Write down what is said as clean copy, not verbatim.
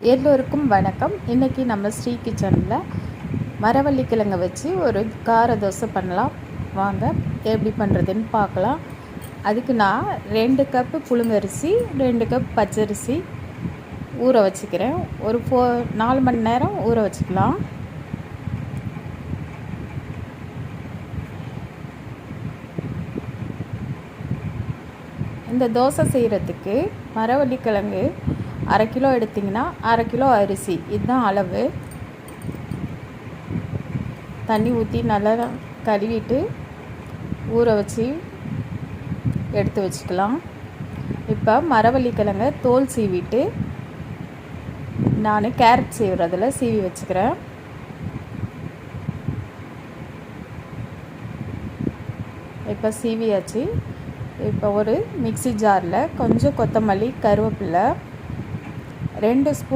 எல்லோருக்கும் வணக்கம். இன்றைக்கி நம்ம ஸ்ரீ கிச்சனில் மரவள்ளிக்கிழங்கை வச்சு ஒரு கார தோசை பண்ணலாம். வாங்க எப்படி பண்ணுறதுன்னு பார்க்கலாம். அதுக்கு நான் 2 கப்பு புழுங்கரிசி 2 கப் பச்சரிசி ஊற வச்சுக்கிறேன். ஒரு 4 மணி நேரம் ஊற வச்சுக்கலாம். இந்த தோசை செய்கிறதுக்கு மரவள்ளிக்கிழங்கு 1/2 கிலோ எடுத்திங்கன்னா 1/2 கிலோ அரிசி, இதுதான் அளவு. தண்ணி ஊற்றி நல்லா கழுவிட்டு ஊற வச்சு எடுத்து வச்சுக்கலாம். இப்போ மரவள்ளிக்கிழங்கை தோல் சீவிட்டு நான் கேரட் சீவுறதில் சீவி வச்சுக்கிறேன். இப்போ சீவியாச்சு. இப்போ ஒரு மிக்ஸி ஜாரில் கொஞ்சம் கொத்தமல்லி, கருவேப்பிலை, 2 ஸ்பூன்